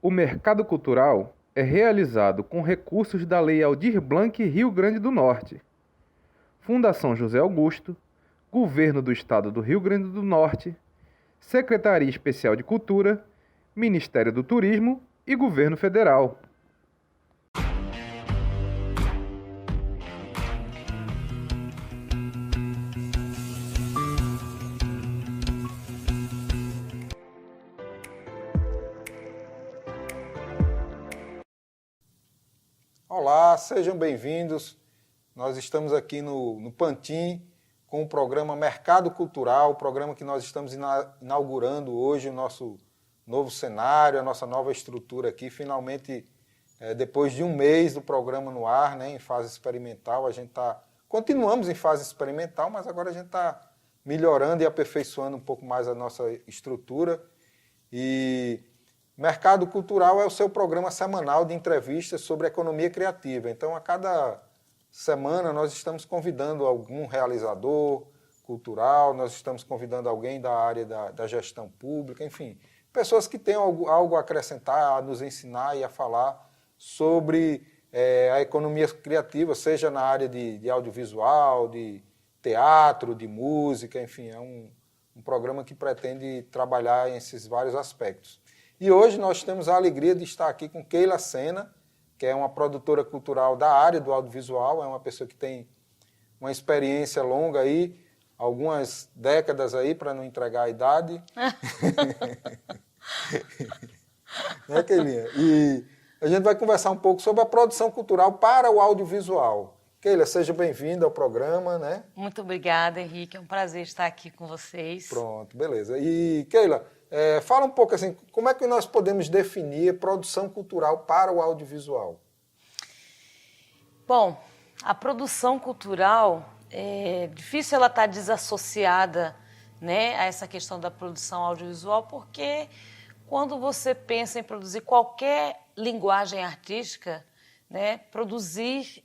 O mercado cultural é realizado com recursos da Lei Aldir Blanc Rio Grande do Norte, Fundação José Augusto, Governo do Estado do Rio Grande do Norte, Secretaria Especial de Cultura, Ministério do Turismo e Governo Federal. Olá, sejam bem-vindos. Nós estamos aqui no Pantin com o programa Mercado Cultural, o programa que nós estamos inaugurando hoje, o nosso novo cenário, a nossa nova estrutura aqui. Finalmente, depois de um mês do programa no ar, né, em fase experimental, continuamos em fase experimental, mas agora a gente está melhorando e aperfeiçoando um pouco mais a nossa estrutura. E Mercado Cultural é o seu programa semanal de entrevistas sobre economia criativa. Então, a cada semana, nós estamos convidando algum realizador cultural, nós estamos convidando alguém da área da gestão pública, enfim, pessoas que têm algo a acrescentar, a nos ensinar e a falar sobre a economia criativa, seja na área de audiovisual, de teatro, de música, enfim, é um programa que pretende trabalhar em esses vários aspectos. E hoje nós temos a alegria de estar aqui com Keila Sena, que é uma produtora cultural da área do audiovisual, é uma pessoa que tem uma experiência longa aí, algumas décadas aí, para não entregar a idade. Né, Keilinha? E a gente vai conversar um pouco sobre a produção cultural para o audiovisual. Keila, seja bem-vinda ao programa, né? Muito obrigada, Henrique. É um prazer estar aqui com vocês. Pronto, beleza. E, Keila, fala um pouco assim, como é que nós podemos definir produção cultural para o audiovisual? Bom, a produção cultural, é difícil ela estar desassociada, né, a essa questão da produção audiovisual, porque quando você pensa em produzir qualquer linguagem artística, né, produzir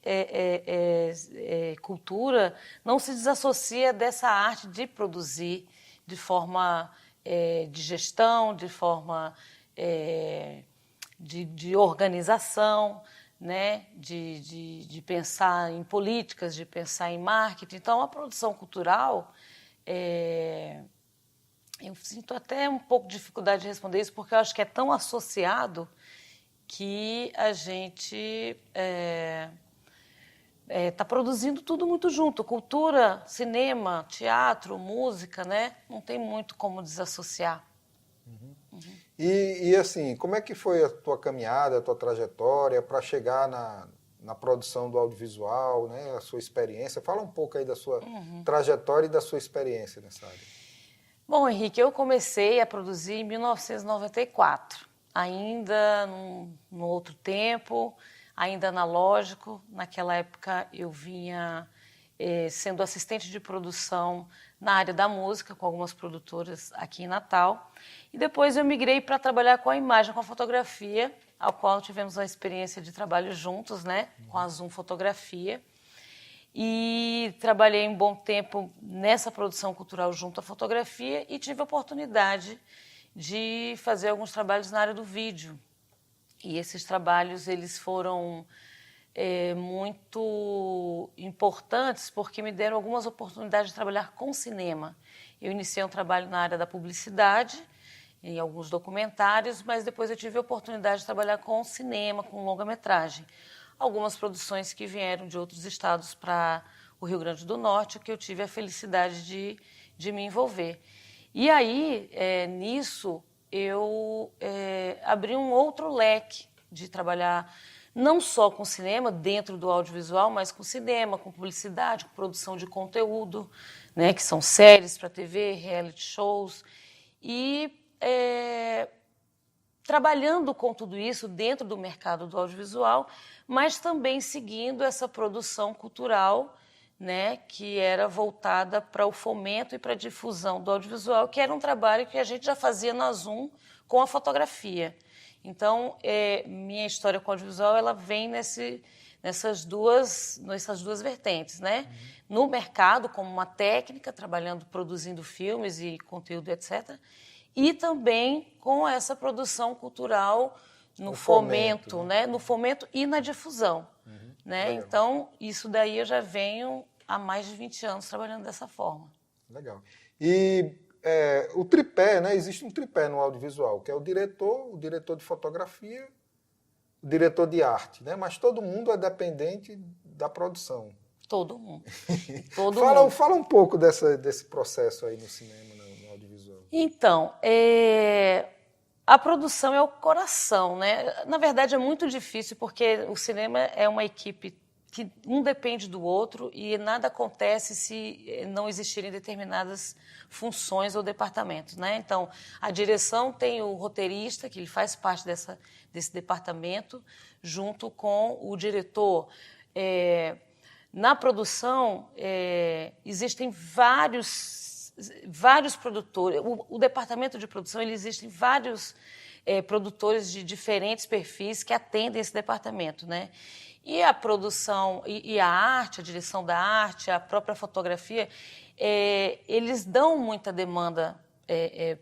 cultura não se desassocia dessa arte de produzir de forma de gestão, de forma de organização, né, de pensar em políticas, de pensar em marketing. Então, a produção cultural, eu sinto até um pouco de dificuldade de responder isso, porque eu acho que é tão associado que a gente está produzindo tudo muito junto. Cultura, cinema, teatro, música, né? Não tem muito como desassociar. Uhum. Uhum. E assim, como é que foi a tua caminhada, a tua trajetória para chegar na produção do audiovisual, né? A sua experiência? Fala um pouco aí da sua trajetória e da sua experiência nessa área. Bom, Henrique, eu comecei a produzir em 1994, ainda no outro tempo, ainda analógico. Naquela época eu vinha sendo assistente de produção na área da música, com algumas produtoras aqui em Natal. E depois eu migrei para trabalhar com a imagem, com a fotografia, ao qual tivemos a experiência de trabalho juntos, né, com a Zoom Fotografia. E trabalhei um bom tempo nessa produção cultural junto à fotografia e tive a oportunidade de fazer alguns trabalhos na área do vídeo. E esses trabalhos eles foram muito importantes porque me deram algumas oportunidades de trabalhar com cinema. Eu iniciei um trabalho na área da publicidade, em alguns documentários, mas depois eu tive a oportunidade de trabalhar com cinema, com longa-metragem. Algumas produções que vieram de outros estados para o Rio Grande do Norte, que eu tive a felicidade de me envolver. E aí, nisso, eu abri um outro leque de trabalhar não só com cinema, dentro do audiovisual, mas com cinema, com publicidade, com produção de conteúdo, né, que são séries para TV, reality shows. E trabalhando com tudo isso dentro do mercado do audiovisual, mas também seguindo essa produção cultural, né, que era voltada para o fomento e para a difusão do audiovisual, que era um trabalho que a gente já fazia na Zoom com a fotografia. Então, minha história com o audiovisual ela vem nessas duas vertentes, né? No mercado, como uma técnica, trabalhando, produzindo filmes e conteúdo, etc., e também com essa produção cultural no fomento, fomento, né? No fomento e na difusão. Né? Legal. Então, isso daí eu já venho há mais de 20 anos trabalhando dessa forma. Legal. E o tripé, né? Existe um tripé no audiovisual, que é o diretor de fotografia, o diretor de arte, né? Mas todo mundo é dependente da produção. Todo mundo. Todo mundo. Fala um pouco desse processo aí no cinema, no audiovisual. Então, a produção é o coração, né? Na verdade, é muito difícil, porque o cinema é uma equipe que um depende do outro e nada acontece se não existirem determinadas funções ou departamentos, né? Então, a direção tem o roteirista, que ele faz parte desse departamento, junto com o diretor. Na produção, existem vários produtores. O departamento de produção, existem vários produtores de diferentes perfis que atendem esse departamento, né? E a produção e a arte, a direção da arte, a própria fotografia, eles dão muita demanda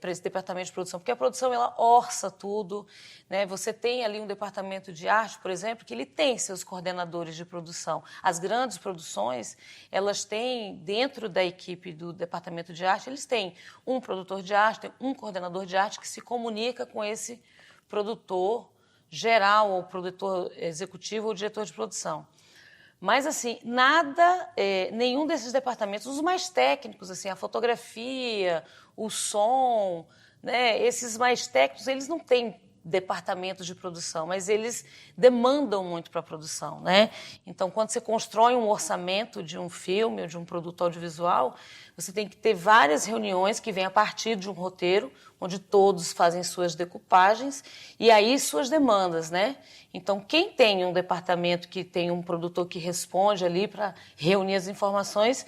para esse departamento de produção, porque a produção ela orça tudo, né? Você tem ali um departamento de arte, por exemplo, que ele tem seus coordenadores de produção. As grandes produções, elas têm, dentro da equipe do departamento de arte, eles têm um produtor de arte, tem um coordenador de arte que se comunica com esse produtor geral, ou produtor executivo, ou diretor de produção. Mas, assim, nenhum desses departamentos, os mais técnicos, assim, a fotografia, o som, né, esses mais técnicos, eles não têm departamentos de produção, mas eles demandam muito para a produção, né? Então, quando você constrói um orçamento de um filme ou de um produto audiovisual, você tem que ter várias reuniões que vêm a partir de um roteiro, onde todos fazem suas decoupagens e aí suas demandas, né? Então, quem tem um departamento que tem um produtor que responde ali para reunir as informações,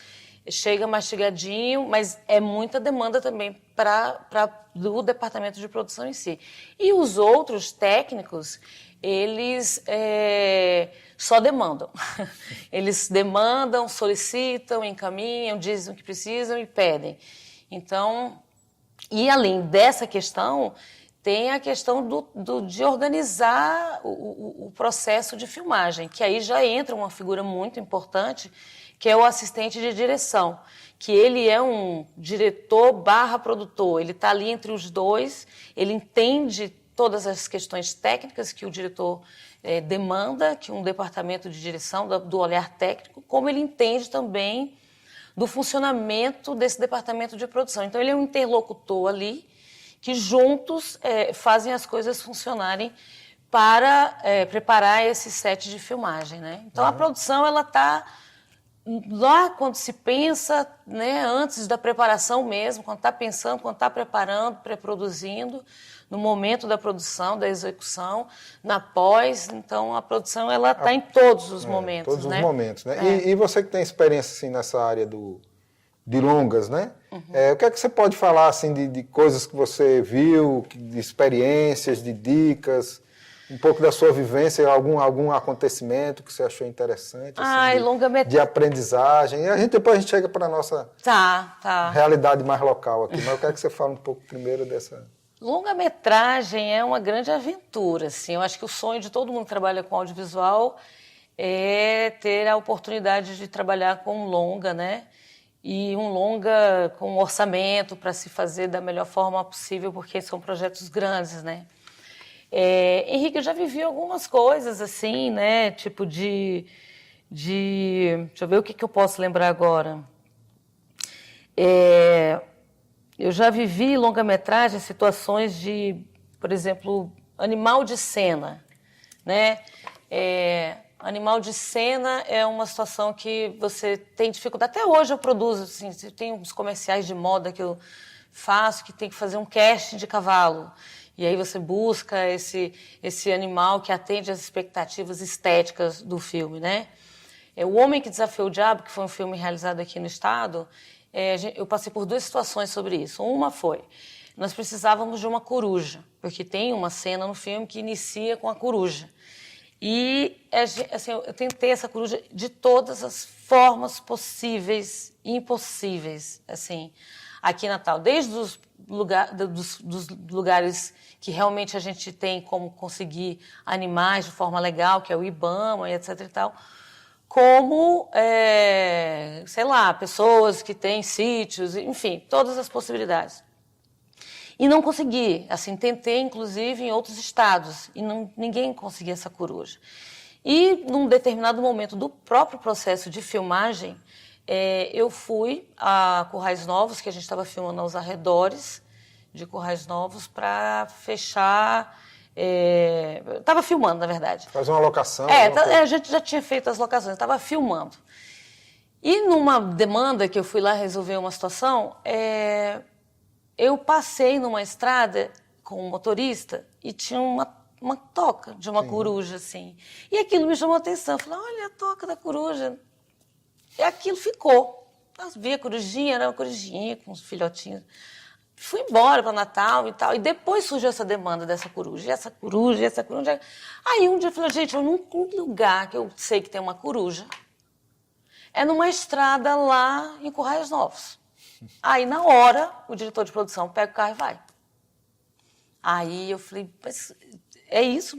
chega mastigadinho, mas é muita demanda também do departamento de produção em si. E os outros técnicos, eles só demandam. Eles demandam, solicitam, encaminham, dizem o que precisam e pedem. Então, e além dessa questão, tem a questão de organizar o processo de filmagem, que aí já entra uma figura muito importante, que é o assistente de direção, que ele é um diretor/produtor, ele está ali entre os dois, ele entende todas as questões técnicas que o diretor demanda, que um departamento de direção, do olhar técnico, como ele entende também do funcionamento desse departamento de produção. Então, ele é um interlocutor ali, que juntos fazem as coisas funcionarem para preparar esse set de filmagem, né? Então, a produção, ela está lá quando se pensa, né, antes da preparação mesmo, quando está pensando, quando está preparando, pré-produzindo, no momento da produção, da execução, na pós. Então, a produção ela está em todos os momentos. Todos né? os momentos, né? E você que tem experiência assim, nessa área de longas, né? O que é que você pode falar assim, de coisas que você viu, de experiências, de dicas, um pouco da sua vivência, algum acontecimento que você achou interessante, assim, de aprendizagem. E depois a gente chega para a nossa realidade mais local aqui. Mas eu quero que você fale um pouco primeiro dessa... Longa-metragem é uma grande aventura, assim. Eu acho que o sonho de todo mundo que trabalha com audiovisual é ter a oportunidade de trabalhar com um longa, né? E um longa com um orçamento para se fazer da melhor forma possível, porque são projetos grandes, né? Henrique, eu já vivi algumas coisas assim, né? Tipo deixa eu ver o que eu posso lembrar agora. Eu já vivi longa-metragem, situações de, por exemplo, animal de cena, né? Animal de cena é uma situação que você tem dificuldade. Até hoje eu produzo, assim, tem uns comerciais de moda que eu faço, que tem que fazer um casting de cavalo. E aí você busca esse animal que atende às expectativas estéticas do filme, né? O Homem que Desafiou o Diabo, que foi um filme realizado aqui no estado, eu passei por duas situações sobre isso. Uma foi, nós precisávamos de uma coruja, porque tem uma cena no filme que inicia com a coruja. E assim, eu tentei essa coruja de todas as formas possíveis e impossíveis, assim. aqui em Natal, desde dos lugares que realmente a gente tem como conseguir animais de forma legal, que é o IBAMA e etc. e tal, como, sei lá, pessoas que têm sítios, enfim, todas as possibilidades. E não consegui, assim, tentei inclusive em outros estados, e ninguém conseguia essa coruja. E num determinado momento do próprio processo de filmagem, eu fui a Currais Novos, que a gente estava filmando aos arredores de Currais Novos, para fechar... estava filmando, na verdade. Fazer uma locação. A gente já tinha feito as locações, estava filmando. E numa demanda que eu fui lá resolver uma situação, eu passei numa estrada com um motorista e tinha uma toca de uma coruja, assim. E aquilo me chamou a atenção. Eu falei, olha a toca da coruja. E aquilo ficou. Eu vi a corujinha, era uma corujinha com os filhotinhos. Fui embora para Natal e tal. E depois surgiu essa demanda dessa coruja. E essa coruja, e essa coruja. Aí um dia eu falei, gente, o único lugar que eu sei que tem uma coruja é numa estrada lá em Currais Novos. Aí, na hora, o diretor de produção pega o carro e vai. Aí eu falei, mas é isso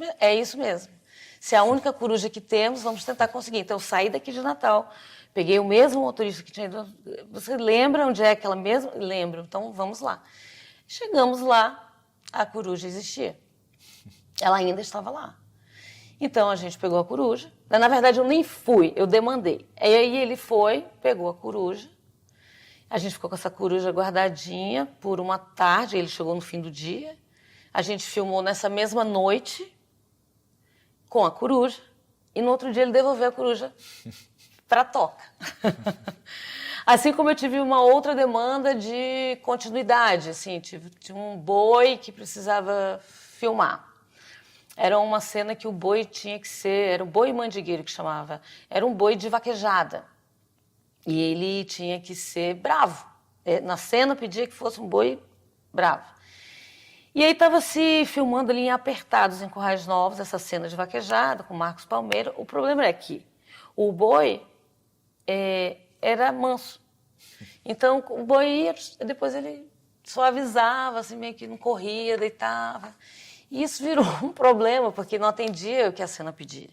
mesmo. Se é a única coruja que temos, vamos tentar conseguir. Então, eu saí daqui de Natal, peguei o mesmo motorista que tinha ido. Você lembra onde é aquela mesma? Lembro, então vamos lá. Chegamos lá, a coruja existia. Ela ainda estava lá. Então, a gente pegou a coruja. Na verdade, eu nem fui, eu demandei. Aí ele foi, pegou a coruja. A gente ficou com essa coruja guardadinha por uma tarde, ele chegou no fim do dia. A gente filmou nessa mesma noite com a coruja e no outro dia ele devolveu a coruja para a toca. Assim como eu tive uma outra demanda de continuidade, assim, tive um boi que precisava filmar. Era uma cena que o boi tinha que ser, era o boi mandigueiro que chamava, era um boi de vaquejada. E ele tinha que ser bravo. Na cena pedia que fosse um boi bravo. E aí estava se filmando ali em Apertados, em Currais Novos, essa cena de vaquejada com Marcos Palmeira. O problema é que o boi era manso. Então o boi ia, depois ele só avisava, assim, meio que não corria, deitava. E isso virou um problema, porque não atendia o que a cena pedia.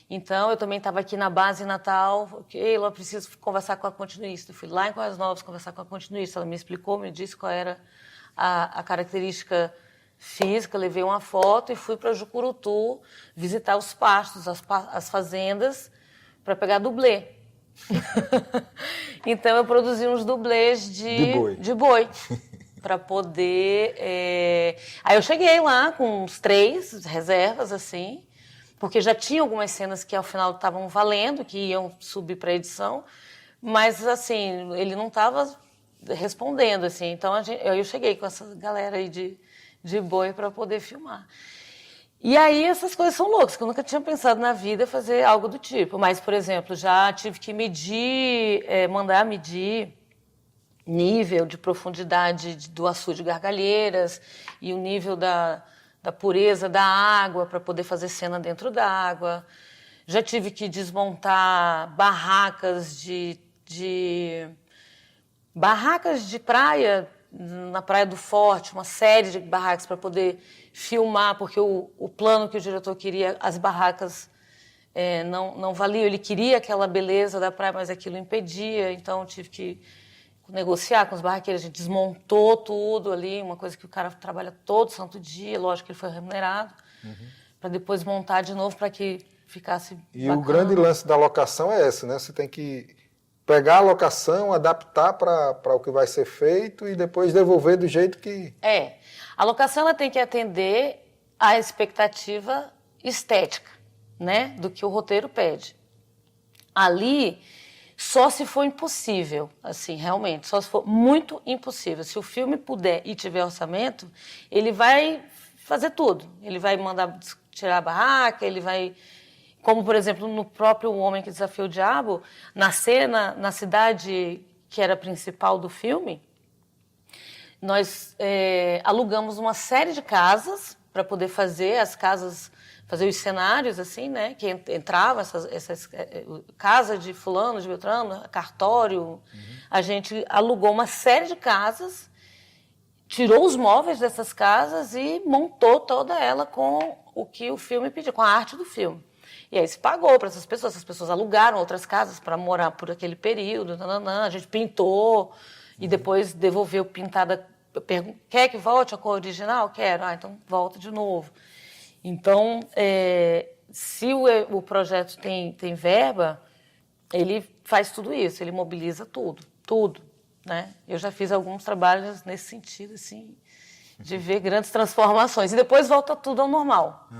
Então, eu também estava aqui na base em Natal, eu preciso conversar com a continuista. Eu fui lá em Currais Novos conversar com a continuista, ela me explicou, me disse qual era a característica física, levei uma foto e fui para Jucurutu visitar os pastos, as fazendas, para pegar dublê. Então, eu produzi uns dublês de boi para poder... Aí eu cheguei lá com uns 3 reservas, assim, porque já tinha algumas cenas que ao final estavam valendo, que iam subir para edição, mas assim, ele não estava respondendo, assim. Então eu cheguei com essa galera aí de boi para poder filmar. E aí essas coisas são loucas, que eu nunca tinha pensado na vida fazer algo do tipo. Mas, por exemplo, já tive que mandar medir nível de profundidade do açude de gargalheiras e o nível da pureza da água para poder fazer cena dentro da água. Já tive que desmontar barracas barracas de praia, na Praia do Forte, uma série de barracas para poder filmar, porque o plano que o diretor queria, as barracas não valiam. Ele queria aquela beleza da praia, mas aquilo impedia, então eu tive que negociar com os barraqueiros, a gente desmontou tudo ali, uma coisa que o cara trabalha todo santo dia, lógico que ele foi remunerado, para depois montar de novo para que ficasse E bacana. O grande lance da locação é esse, né? Você tem que pegar a locação, adaptar para o que vai ser feito e depois devolver do jeito que... A locação ela tem que atender à expectativa estética, né, do que o roteiro pede. Ali... Só se for impossível, assim, realmente, só se for muito impossível. Se o filme puder e tiver orçamento, ele vai fazer tudo. Ele vai mandar tirar a barraca, ele vai... Como, por exemplo, no próprio O Homem que Desafiou o Diabo, na cena, na cidade que era a principal do filme, nós alugamos uma série de casas para poder fazer as casas, fazer os cenários, assim, né? Que entrava essas casa de fulano, de Beltrano, cartório. A gente alugou uma série de casas, tirou os móveis dessas casas e montou toda ela com o que o filme pediu, com a arte do filme. E aí se pagou para essas pessoas alugaram outras casas para morar por aquele período, a gente pintou e depois devolveu pintada. Quer que volte a cor original? Quero. Então volta de novo. Então, se o projeto tem verba, ele faz tudo isso, ele mobiliza tudo, né? Eu já fiz alguns trabalhos nesse sentido, assim, de ver grandes transformações. E depois volta tudo ao normal.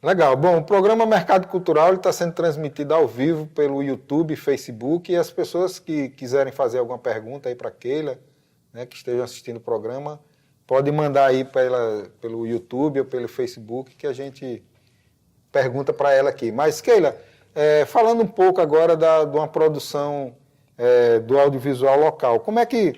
Legal. Bom, o programa Mercado Cultural está sendo transmitido ao vivo pelo YouTube, Facebook, e as pessoas que quiserem fazer alguma pergunta aí para a Keila, né, que estejam assistindo o programa, pode mandar aí pelo YouTube ou pelo Facebook que a gente pergunta para ela aqui. Mas, Keila, falando um pouco agora de uma produção do audiovisual local, como é que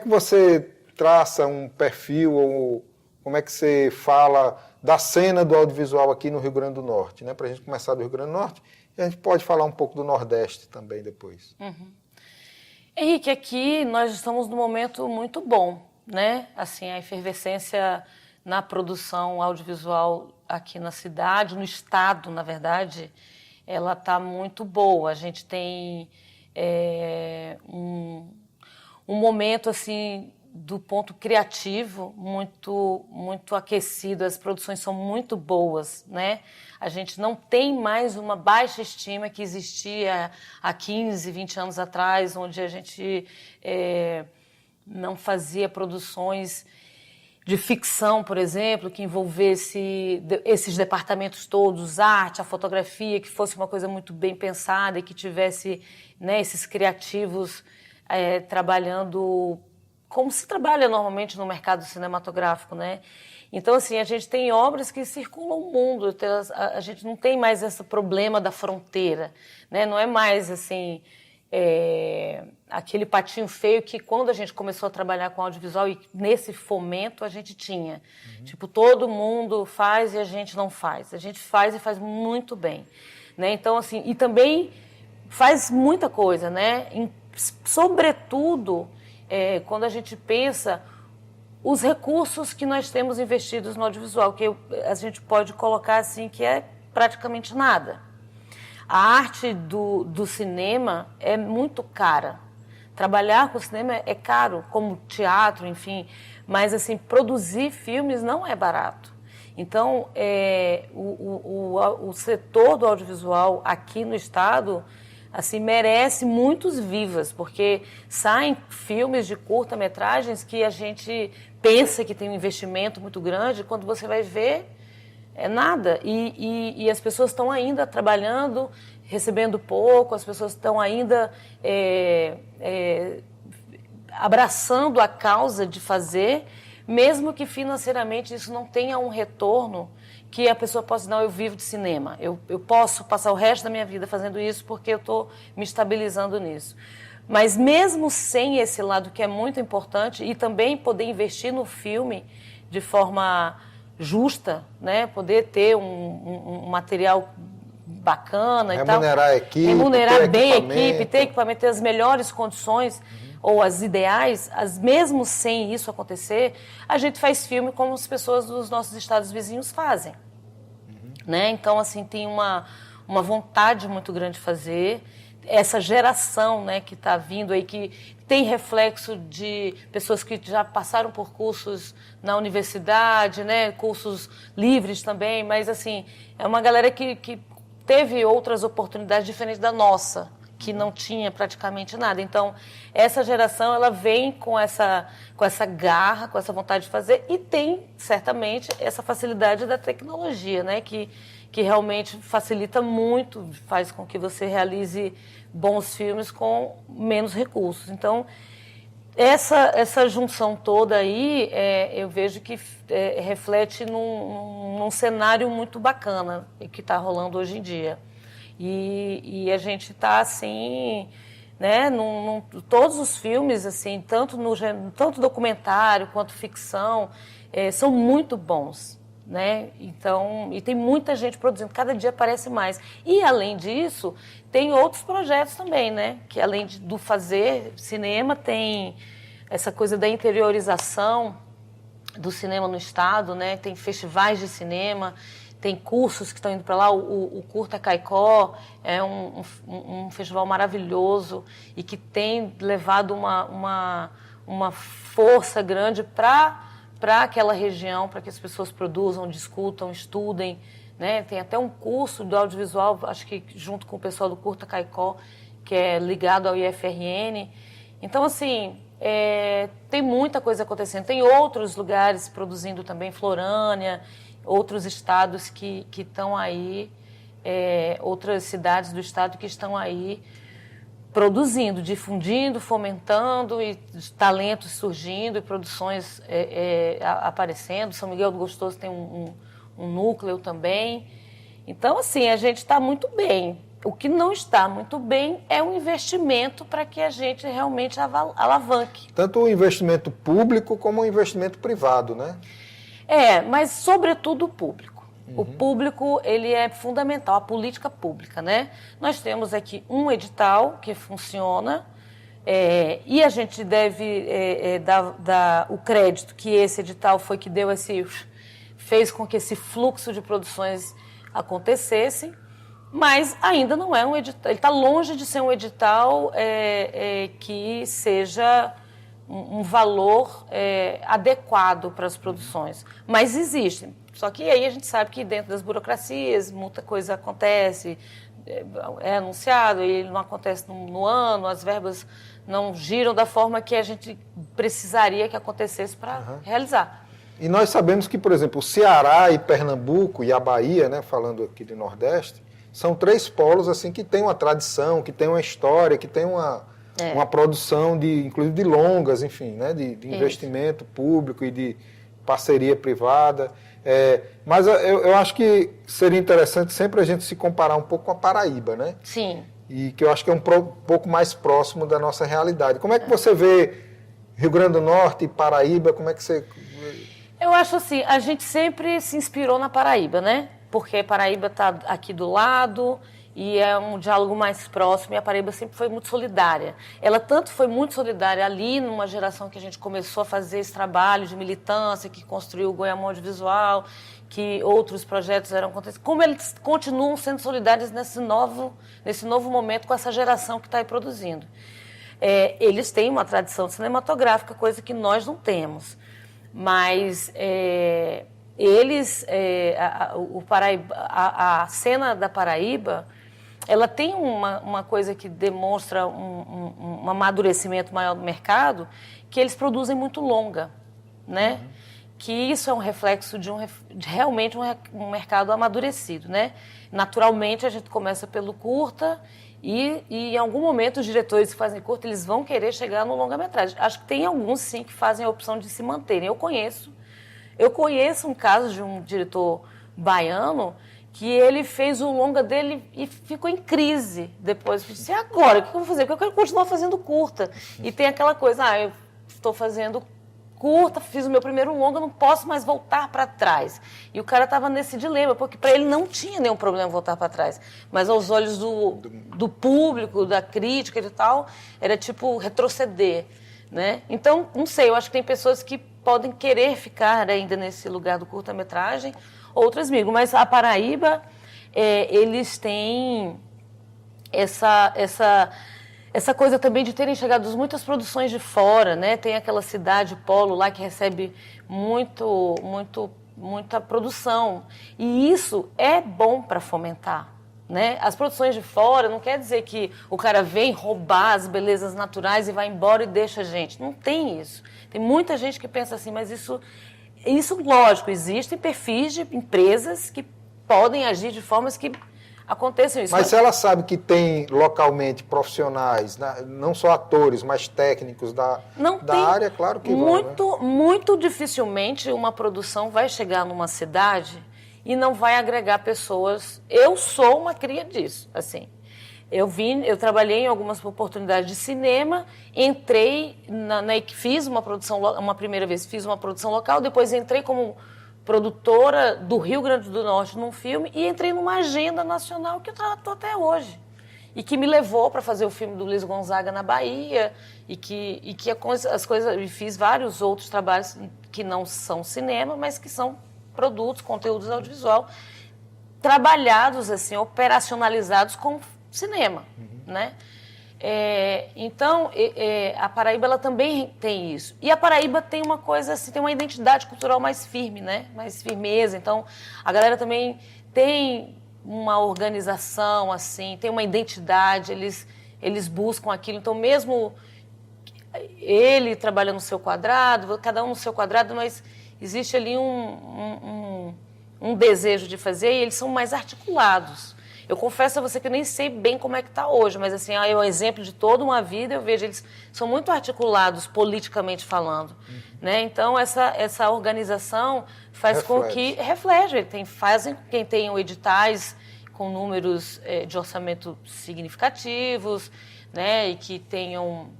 você traça um perfil ou como é que você fala da cena do audiovisual aqui no Rio Grande do Norte, né? Para a gente começar do Rio Grande do Norte, e a gente pode falar um pouco do Nordeste também depois. Henrique, aqui nós estamos num momento muito bom, né? Assim, a efervescência na produção audiovisual aqui na cidade, no estado, na verdade, ela está muito boa. A gente tem um momento, assim, do ponto criativo muito aquecido, as produções são muito boas, né? A gente não tem mais uma baixa estima que existia há 15, 20 anos atrás, onde a gente não fazia produções de ficção, por exemplo, que envolvesse esses departamentos todos, arte, a fotografia, que fosse uma coisa muito bem pensada e que tivesse, né, esses criativos trabalhando como se trabalha normalmente no mercado cinematográfico, né? Então, assim, a gente tem obras que circulam o mundo, a gente não tem mais esse problema da fronteira, né? Não é mais, assim, aquele patinho feio que quando a gente começou a trabalhar com audiovisual e nesse fomento a gente tinha. Tipo, todo mundo faz e a gente não faz. A gente faz e faz muito bem, né? Então, assim, e também faz muita coisa, né? Sobretudo, quando a gente pensa os recursos que nós temos investidos no audiovisual, que a gente pode colocar assim que é praticamente nada. A arte do cinema é muito cara. Trabalhar com cinema é caro, como teatro, enfim, mas assim, produzir filmes não é barato. Então, o setor do audiovisual aqui no estado assim, merece muitos vivas, porque saem filmes de curta-metragens que a gente pensa que tem um investimento muito grande, quando você vai ver, é nada. E as pessoas estão ainda trabalhando, recebendo pouco, as pessoas estão ainda abraçando a causa de fazer, mesmo que financeiramente isso não tenha um retorno que a pessoa possa dizer, não, eu vivo de cinema, eu posso passar o resto da minha vida fazendo isso porque eu estou me estabilizando nisso. Mas mesmo sem esse lado que é muito importante e também poder investir no filme de forma justa, né? Poder ter um material bacana e tal. Remunerar a equipe, remunerar bem a equipe, ter equipamento, ter as melhores condições ou as ideais, mesmo sem isso acontecer, a gente faz filme como as pessoas dos nossos estados vizinhos fazem. Né? Então, assim, tem uma vontade muito grande de fazer. Essa geração, né, que está vindo aí, que tem reflexo de pessoas que já passaram por cursos na universidade, né, cursos livres também, mas, assim, é uma galera que teve outras oportunidades diferentes da nossa, que não tinha praticamente nada. Então, essa geração, ela vem com essa garra, com essa vontade de fazer e tem, certamente, essa facilidade da tecnologia, né? Que realmente facilita muito, faz com que você realize bons filmes com menos recursos. Então, essa junção toda aí, eu vejo que reflete num cenário muito bacana que está rolando hoje em dia. E a gente está assim, né, todos os filmes, assim, tanto documentário quanto ficção, são muito bons. né? Então, e tem muita gente produzindo, cada dia aparece mais. E, além disso, tem outros projetos também, né? Que, além do fazer cinema, tem essa coisa da interiorização do cinema no estado, né? Tem festivais de cinema, tem cursos que estão indo para lá. O Curta Caicó é um festival maravilhoso e que tem levado uma força grande para aquela região, para que as pessoas produzam, discutam, estudem, né? Tem até um curso do audiovisual, acho que junto com o pessoal do Curta Caicó, que é ligado ao IFRN. Então, assim, tem muita coisa acontecendo. Tem outros lugares produzindo também, Florânia, outros estados que estão aí, outras cidades do estado que estão aí produzindo, difundindo, fomentando, e talentos surgindo e produções aparecendo. São Miguel do Gostoso tem um núcleo também. Então, assim, a gente está muito bem. O que não está muito bem é um investimento para que a gente realmente alavanque. Tanto o investimento público como o investimento privado, né? Mas sobretudo o público. O público, ele é fundamental, a política pública, né? Nós temos aqui um edital que funciona e a gente deve dar o crédito que esse edital foi que fez com que esse fluxo de produções acontecesse, mas ainda não é um edital, ele está longe de ser um edital que seja um valor adequado para as produções, mas existe. Só que aí a gente sabe que dentro das burocracias muita coisa acontece, é anunciado e ele não acontece no ano, as verbas não giram da forma que a gente precisaria que acontecesse para realizar. E nós sabemos que, por exemplo, o Ceará e Pernambuco e a Bahia, né, falando aqui do Nordeste, são 3 polos assim, que têm uma tradição, que têm uma história, que têm uma produção, inclusive de longas, enfim, né, de investimento público e de parceria privada. Mas eu acho que seria interessante sempre a gente se comparar um pouco com a Paraíba, né? Sim. E que eu acho que é um pouco mais próximo da nossa realidade. Como é que você vê Rio Grande do Norte e Paraíba? Como é que você... Eu acho assim, a gente sempre se inspirou na Paraíba, né? Porque a Paraíba está aqui do lado e é um diálogo mais próximo, e a Paraíba sempre foi muito solidária. Ela tanto foi muito solidária ali, numa geração que a gente começou a fazer esse trabalho de militância, que construiu o Goiamão Audiovisual, que outros projetos eram acontecidos, como eles continuam sendo solidários nesse novo momento com essa geração que está aí produzindo. Eles têm uma tradição cinematográfica, coisa que nós não temos, mas a cena da Paraíba, ela tem uma coisa que demonstra um amadurecimento maior do mercado, que eles produzem muito longa, né? Que isso é um reflexo de realmente um mercado amadurecido, né? Naturalmente, a gente começa pelo curta e em algum momento os diretores que fazem curta, eles vão querer chegar no longa-metragem. Acho que tem alguns, sim, que fazem a opção de se manterem. Eu conheço um caso de um diretor baiano que ele fez o longa dele e ficou em crise depois. Eu disse, agora, o que eu vou fazer? Porque eu quero continuar fazendo curta. E tem aquela coisa, eu estou fazendo curta, fiz o meu primeiro longa, não posso mais voltar para trás. E o cara estava nesse dilema, porque para ele não tinha nenhum problema voltar para trás. Mas aos olhos do público, da crítica e tal, era tipo retroceder, né? Então, não sei, eu acho que tem pessoas que podem querer ficar ainda nesse lugar do curta-metragem, outras migram. Mas a Paraíba, eles têm essa coisa também de terem chegado muitas produções de fora, né? Tem aquela cidade polo lá que recebe muita produção. E isso é bom para fomentar, né? As produções de fora não quer dizer que o cara vem roubar as belezas naturais e vai embora e deixa a gente. Não tem isso. Tem muita gente que pensa assim, mas isso lógico, existem perfis de empresas que podem agir de formas que aconteçam isso. Mas se ela sabe que tem localmente profissionais, não só atores, mas técnicos da área, claro que vão, né? Muito dificilmente uma produção vai chegar numa cidade e não vai agregar pessoas. Eu sou uma cria disso, assim. Eu trabalhei em algumas oportunidades de cinema, entrei fiz uma produção, uma primeira vez fiz uma produção local, depois entrei como produtora do Rio Grande do Norte num filme e entrei numa agenda nacional que eu estou até hoje. E que me levou para fazer o filme do Luiz Gonzaga na Bahia e que as coisas, e fiz vários outros trabalhos que não são cinema, mas que são produtos, conteúdos audiovisual, trabalhados, assim, operacionalizados com cinema, né? Então, a Paraíba ela também tem isso. E a Paraíba tem uma coisa assim, tem uma identidade cultural mais firme, né? Mais firmeza. Então, a galera também tem uma organização, assim, tem uma identidade, eles buscam aquilo. Então, mesmo ele trabalhando no seu quadrado, cada um no seu quadrado, mas existe ali um desejo de fazer e eles são mais articulados. Eu confesso a você que eu nem sei bem como é que está hoje, mas assim, é um exemplo de toda uma vida, eu vejo eles são muito articulados politicamente falando, né? Então essa organização faz com que reflete, quem tem editais com números de orçamento significativos, né? E que tenham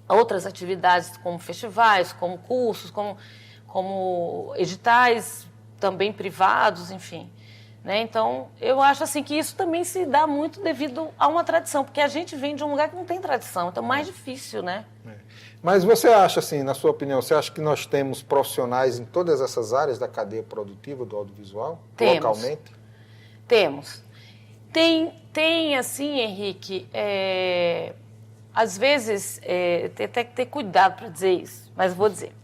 outras atividades como festivais, como cursos, como editais também privados, enfim. Né? Então, eu acho assim que isso também se dá muito devido a uma tradição, porque a gente vem de um lugar que não tem tradição, então é mais difícil, né? Mas você acha, assim, na sua opinião, você acha que nós temos profissionais em todas essas áreas da cadeia produtiva do audiovisual, localmente? Temos. Tem assim, Henrique, às vezes, tem até que ter cuidado para dizer isso, mas vou dizer.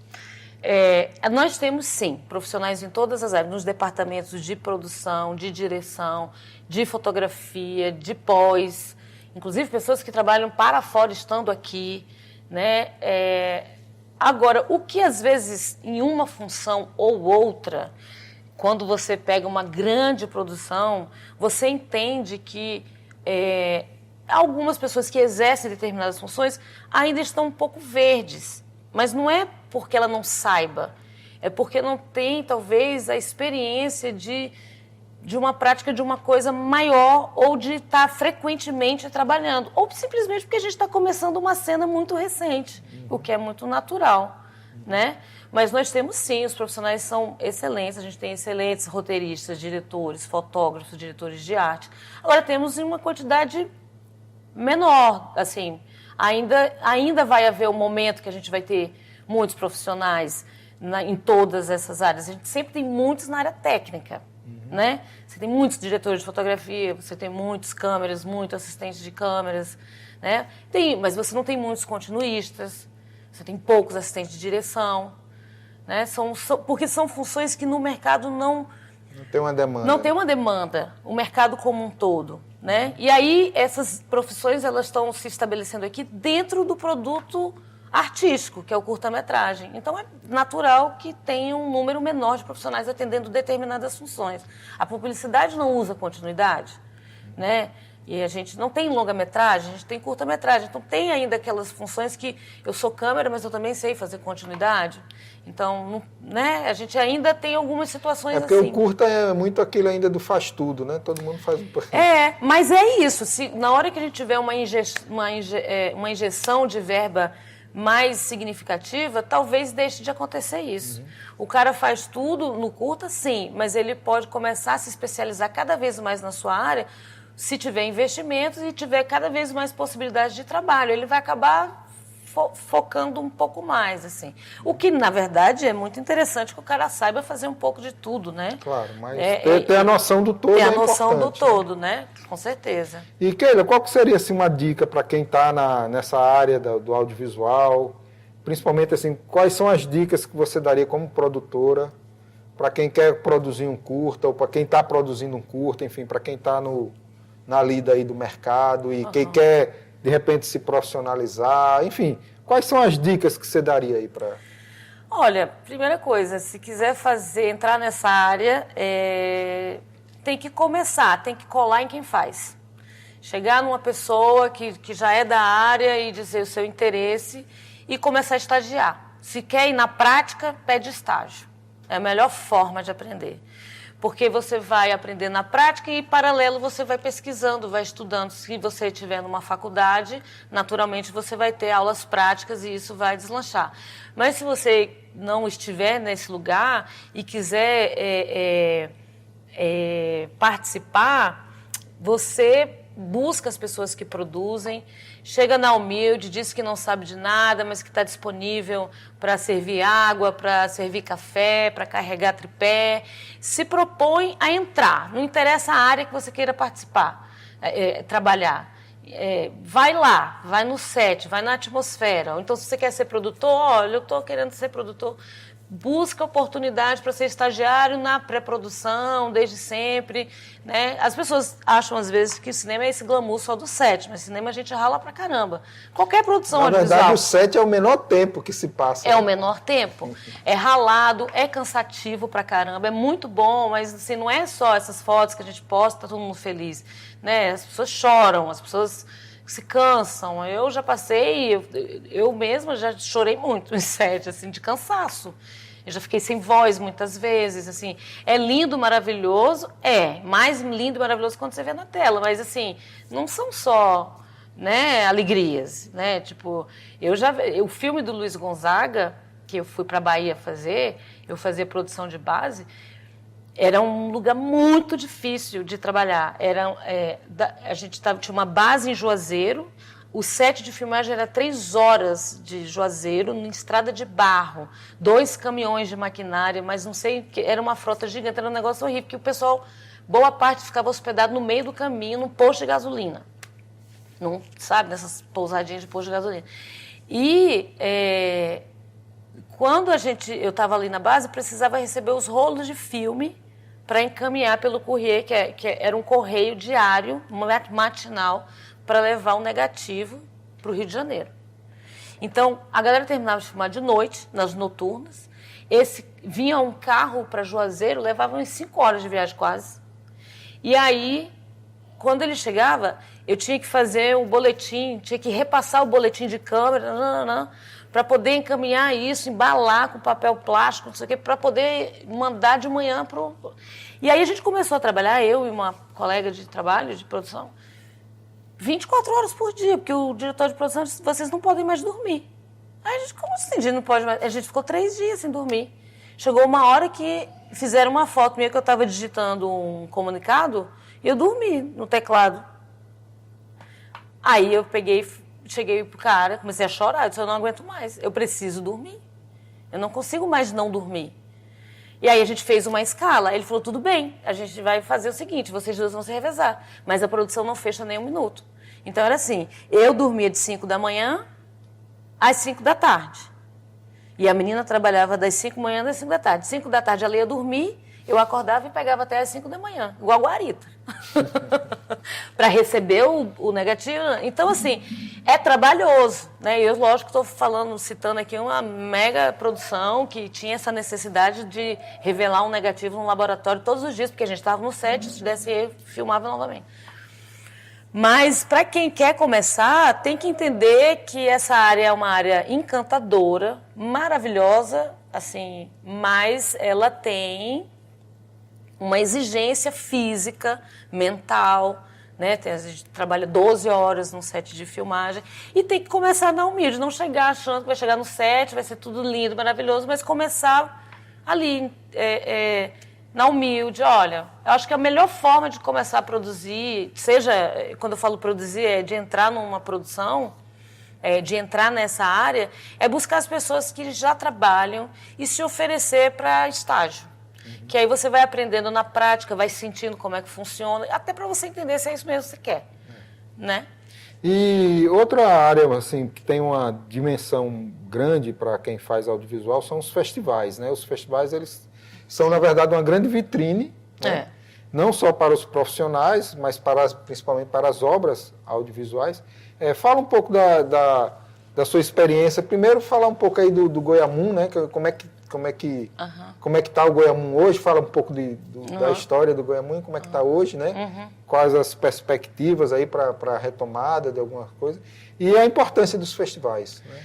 Nós temos, sim, profissionais em todas as áreas, nos departamentos de produção, de direção, de fotografia, de pós, inclusive pessoas que trabalham para fora estando aqui, né? Agora, o que às vezes em uma função ou outra, quando você pega uma grande produção, você entende que algumas pessoas que exercem determinadas funções ainda estão um pouco verdes. Mas não é porque ela não saiba, é porque não tem, talvez, a experiência de uma prática de uma coisa maior ou de estar frequentemente trabalhando. Ou simplesmente porque a gente está começando uma cena muito recente, o que é muito natural, né? Mas nós temos, sim, os profissionais são excelentes, a gente tem excelentes roteiristas, diretores, fotógrafos, diretores de arte. Agora, temos uma quantidade menor, assim... Ainda vai haver um momento que a gente vai ter muitos profissionais em todas essas áreas. A gente sempre tem muitos na área técnica, né? Você tem muitos diretores de fotografia, você tem muitos câmeras, muitos assistentes de câmeras, né? Mas você não tem muitos continuistas, você tem poucos assistentes de direção, né? Porque são funções que no mercado não tem uma demanda. Não tem uma demanda, o mercado como um todo. Né? E aí, essas profissões elas estão se estabelecendo aqui dentro do produto artístico, que é o curta-metragem. Então, é natural que tenha um número menor de profissionais atendendo determinadas funções. A publicidade não usa continuidade, né? E a gente não tem longa-metragem, a gente tem curta-metragem. Então, tem ainda aquelas funções que eu sou câmera, mas eu também sei fazer continuidade. Então, né, a gente ainda tem algumas situações assim. É porque o curta é muito aquilo ainda do faz tudo, né? Todo mundo faz um pouquinho. Mas é isso. Na hora que a gente tiver uma injeção de verba mais significativa, talvez deixe de acontecer isso. O cara faz tudo no curta, sim, mas ele pode começar a se especializar cada vez mais na sua área, se tiver investimentos e tiver cada vez mais possibilidades de trabalho. Ele vai acabar focando um pouco mais, assim. O que, na verdade, é muito interessante que o cara saiba fazer um pouco de tudo, né? Claro, mas ter a noção do todo é importante. Ter a noção do todo, né? Com certeza. E, Keila, qual que seria, assim, uma dica para quem está nessa área do audiovisual? Principalmente, assim, quais são as dicas que você daria como produtora para quem quer produzir um curta ou para quem está produzindo um curta, enfim, para quem está na lida aí do mercado e quem quer, de repente, se profissionalizar, enfim, quais são as dicas que você daria aí para... Olha, primeira coisa, se quiser entrar nessa área, tem que começar, tem que colar em quem faz. Chegar numa pessoa que já é da área e dizer o seu interesse e começar a estagiar. Se quer ir na prática, pede estágio. É a melhor forma de aprender. Porque você vai aprender na prática e, em paralelo, você vai pesquisando, vai estudando. Se você estiver numa faculdade, naturalmente você vai ter aulas práticas e isso vai deslanchar. Mas se você não estiver nesse lugar e quiser participar, você busca as pessoas que produzem, chega na Humilde, diz que não sabe de nada, mas que está disponível para servir água, para servir café, para carregar tripé. Se propõe a entrar, não interessa a área que você queira participar, trabalhar. Vai lá, vai no set, vai na atmosfera. Ou então, se você quer ser produtor, olha, eu estou querendo ser produtor. Busca oportunidade para ser estagiário na pré-produção, desde sempre, né? As pessoas acham, às vezes, que o cinema é esse glamour só do set, mas cinema a gente rala pra caramba. Qualquer produção audiovisual... Na verdade, o set é o menor tempo que se passa. É o menor tempo. É ralado, é cansativo pra caramba, é muito bom, mas assim, não é só essas fotos que a gente posta, tá todo mundo feliz, né? As pessoas choram, as pessoas se cansam. Eu já passei, eu mesma já chorei muito em set, assim, de cansaço. Eu já fiquei sem voz muitas vezes, assim. É lindo, maravilhoso, mais lindo e maravilhoso quando você vê na tela, mas assim, não são só, né, alegrias, né? Tipo, o filme do Luiz Gonzaga, que eu fui para a Bahia fazer, eu fazia produção de base, era um lugar muito difícil de trabalhar. A gente tinha uma base em Juazeiro, o set de filmagem era 3 horas de Juazeiro, em estrada de barro, 2 caminhões de maquinária, mas não sei, era uma frota gigante, era um negócio horrível, porque o pessoal, boa parte, ficava hospedado no meio do caminho, num posto de gasolina. Não, sabe, nessas pousadinhas de posto de gasolina. E quando eu estava ali na base, precisava receber os rolos de filme para encaminhar pelo courrier, que era um correio diário, matinal, para levar um negativo para o Rio de Janeiro. Então, a galera terminava de filmar de noite, nas noturnas. Vinha um carro para Juazeiro, levava uns 5 horas de viagem quase. E aí, quando ele chegava, eu tinha que fazer o boletim, tinha que repassar o boletim de câmera, para poder encaminhar isso, embalar com papel plástico, não sei o quê, para poder mandar de manhã para o... E aí a gente começou a trabalhar, eu e uma colega de trabalho, de produção, 24 horas por dia, porque o diretor de produção disse, vocês não podem mais dormir. Aí a gente, como assim, a gente não pode mais? A gente ficou 3 dias sem dormir. Chegou uma hora que fizeram uma foto minha que eu estava digitando um comunicado e eu dormi no teclado. Aí eu cheguei pro cara, comecei a chorar, eu disse, eu não aguento mais, eu preciso dormir. Eu não consigo mais não dormir. E aí a gente fez uma escala, ele falou, tudo bem, a gente vai fazer o seguinte, vocês dois vão se revezar, mas a produção não fecha nem 1 minuto. Então era assim, eu dormia de 5 da manhã às 5 da tarde. E a menina trabalhava das 5 da manhã às 5 da tarde. 5 da tarde ela ia dormir, eu acordava e pegava até às 5 da manhã, igual a guarita. Para receber o negativo. Então, assim, é trabalhoso, né? E eu, lógico, estou citando aqui uma mega produção que tinha essa necessidade de revelar um negativo no laboratório todos os dias, porque a gente estava no set, se desse erro, filmava novamente. Mas, para quem quer começar, tem que entender que essa área é uma área encantadora, maravilhosa, assim, mas ela tem uma exigência física, mental, né? A gente trabalha 12 horas num set de filmagem e tem que começar na humilde, não chegar achando que vai chegar no set, vai ser tudo lindo, maravilhoso, mas começar ali, na humilde. Olha, eu acho que a melhor forma de começar a produzir, seja, quando eu falo produzir, de entrar numa produção, de entrar nessa área, é buscar as pessoas que já trabalham e se oferecer para estágio. Que aí você vai aprendendo na prática, vai sentindo como é que funciona, até para você entender se é isso mesmo que você quer, né? E outra área assim, que tem uma dimensão grande para quem faz audiovisual são os festivais, né? Os festivais, eles são, na verdade, uma grande vitrine, né? Não só para os profissionais, mas principalmente para as obras audiovisuais. Fala um pouco da sua experiência. Primeiro, falar um pouco aí do Goiamum, né? Como é que está o Goiamum hoje? Fala um pouco da história do Goiamum, como é que está hoje, né? Quais as perspectivas aí para a retomada de alguma coisa. E a importância dos festivais, né?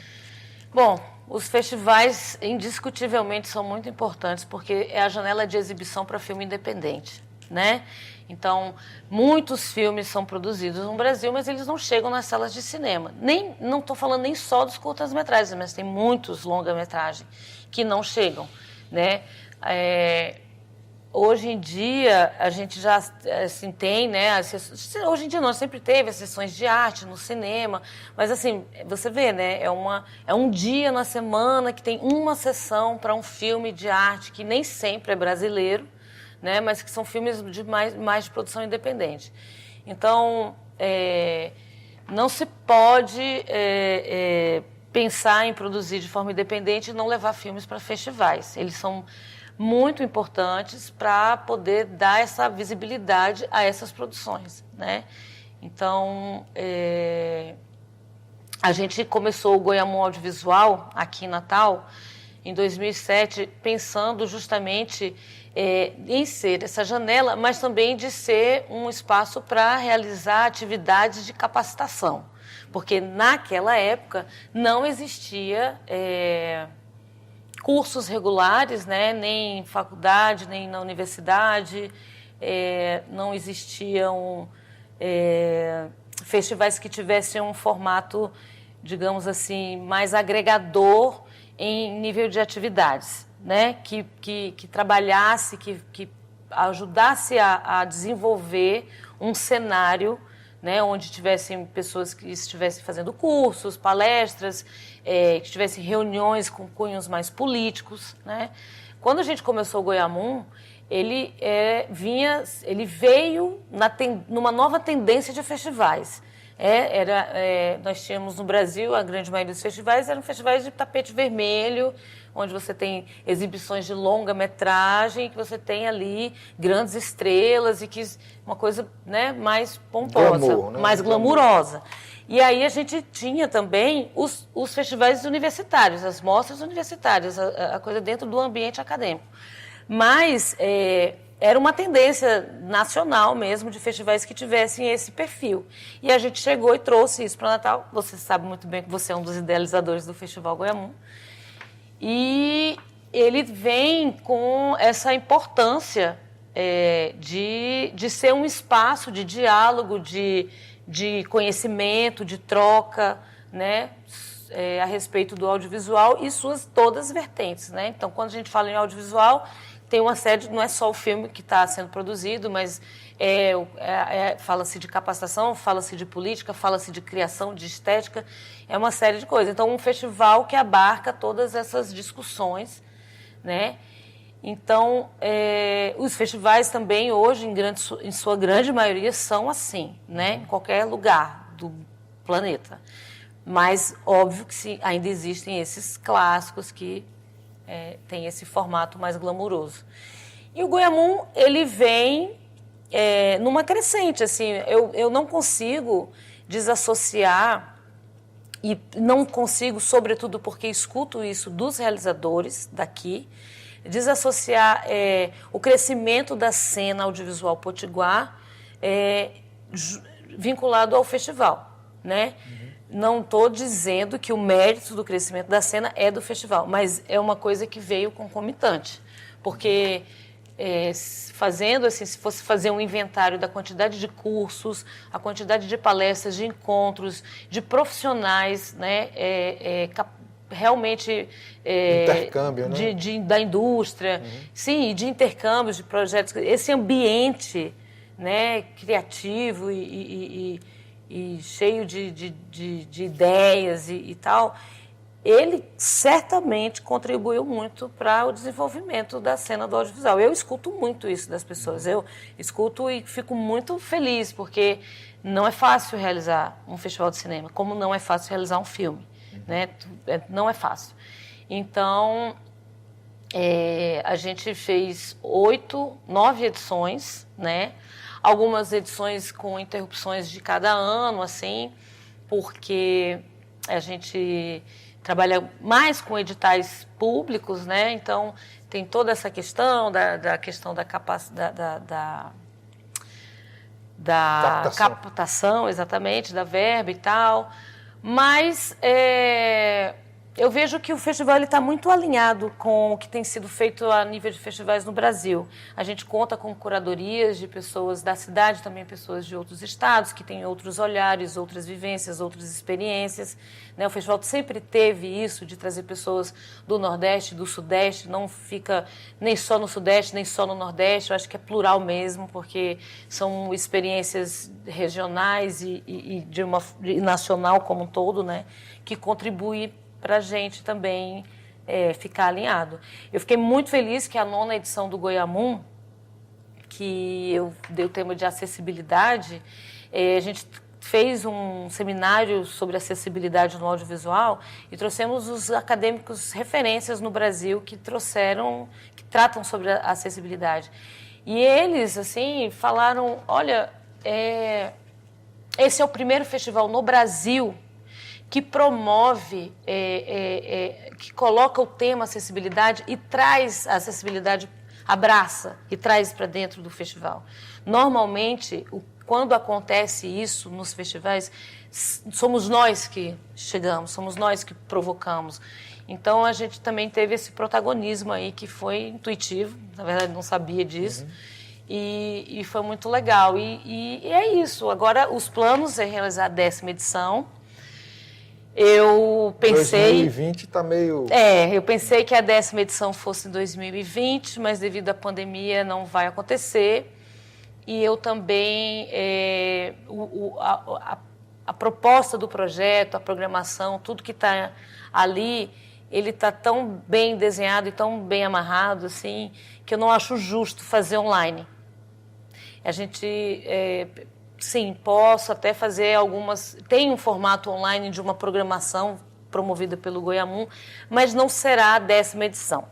Bom, os festivais indiscutivelmente são muito importantes porque é a janela de exibição para filme independente, né? Então, muitos filmes são produzidos no Brasil, mas eles não chegam nas salas de cinema. Não estou falando nem só dos curtas-metragens, mas tem muitos longa-metragens que não chegam, né? Hoje em dia, a gente já assim, tem, né? Hoje em dia não, sempre teve as sessões de arte no cinema, mas assim, você vê, né? É um dia na semana que tem uma sessão para um filme de arte que nem sempre é brasileiro, né? Mas que são filmes de mais de produção independente. Então, não se pode pensar em produzir de forma independente e não levar filmes para festivais. Eles são muito importantes para poder dar essa visibilidade a essas produções, né? Então, a gente começou o Goiamum Audiovisual aqui em Natal em 2007, pensando justamente em ser essa janela, mas também de ser um espaço para realizar atividades de capacitação, porque naquela época não existia cursos regulares, né, nem em faculdade, nem na universidade, não existiam festivais que tivessem um formato, digamos assim, mais agregador em nível de atividades, né, que trabalhasse, que ajudasse a desenvolver um cenário, né, onde tivessem pessoas que estivessem fazendo cursos, palestras, que tivessem reuniões com cunhos mais políticos, né? Quando a gente começou o Goiamum, ele veio numa nova tendência de festivais. Nós tínhamos no Brasil, a grande maioria dos festivais eram festivais de tapete vermelho, onde você tem exibições de longa-metragem, que você tem ali grandes estrelas e que uma coisa, né, mais pomposa, Glamour, né? mais glamurosa. E aí a gente tinha também os festivais universitários, as mostras universitárias, a coisa dentro do ambiente acadêmico. Mas era uma tendência nacional mesmo de festivais que tivessem esse perfil. E a gente chegou e trouxe isso para Natal. Você sabe muito bem que você é um dos idealizadores do Festival Goiamum. E ele vem com essa importância de ser um espaço de diálogo, de conhecimento, de troca, né, a respeito do audiovisual e suas todas vertentes, né? Então, quando a gente fala em audiovisual, tem uma série, não é só o filme que está sendo produzido, mas fala-se de capacitação, fala-se de política, fala-se de criação, de estética, é uma série de coisas. Então, um festival que abarca todas essas discussões, né? Então, os festivais também hoje, em sua grande maioria, são assim, né? Em qualquer lugar do planeta. Mas, óbvio que ainda existem esses clássicos que têm esse formato mais glamuroso. E o Goiamum, ele vem numa crescente, assim, eu não consigo desassociar, e não consigo, sobretudo porque escuto isso dos realizadores daqui, desassociar o crescimento da cena audiovisual potiguar vinculado ao festival, né? Uhum. Não estou dizendo que o mérito do crescimento da cena é do festival, mas é uma coisa que veio concomitante, porque fazendo assim, se fosse fazer um inventário da quantidade de cursos, a quantidade de palestras, de encontros, de profissionais, né, realmente intercâmbio, né? Da indústria, sim, de intercâmbios, de projetos, esse ambiente, né, criativo e cheio de ideias e tal, ele certamente contribuiu muito para o desenvolvimento da cena do audiovisual. Eu escuto muito isso das pessoas, eu escuto e fico muito feliz, porque não é fácil realizar um festival de cinema, como não é fácil realizar um filme, né? Não é fácil. Então, a gente fez 9 edições, né? Algumas edições com interrupções de cada ano, assim, porque a gente trabalha mais com editais públicos, né? Então, tem toda essa questão da questão da capacidade da captação, exatamente, da verba e tal. Mas Eu vejo que o festival está muito alinhado com o que tem sido feito a nível de festivais no Brasil. A gente conta com curadorias de pessoas da cidade, também pessoas de outros estados, que têm outros olhares, outras vivências, outras experiências. Né? O festival sempre teve isso, de trazer pessoas do Nordeste, do Sudeste, não fica nem só no Sudeste, nem só no Nordeste. Eu acho que é plural mesmo, porque são experiências regionais e de nacional como um todo, né? Que contribuem para a gente também ficar alinhado. Eu fiquei muito feliz que a 9ª edição do Goiamum, que eu dei o tema de acessibilidade, a gente fez um seminário sobre acessibilidade no audiovisual e trouxemos os acadêmicos referências no Brasil que tratam sobre a acessibilidade. E eles, assim, falaram, olha, esse é o primeiro festival no Brasil que promove, que coloca o tema acessibilidade e traz a acessibilidade, abraça e traz para dentro do festival. Normalmente, quando acontece isso nos festivais, somos nós que chegamos, somos nós que provocamos. Então, a gente também teve esse protagonismo aí que foi intuitivo, na verdade não sabia disso, e foi muito legal. E é isso, agora os planos é realizar a 10ª edição. Eu pensei... 2020 está meio... eu pensei que a 10ª edição fosse em 2020, mas devido à pandemia não vai acontecer. E eu também... a proposta do projeto, a programação, tudo que está ali, ele está tão bem desenhado e tão bem amarrado, assim, que eu não acho justo fazer online. A gente... Sim, posso até fazer algumas... Tem um formato online de uma programação promovida pelo Goiamum, mas não será a 10ª edição,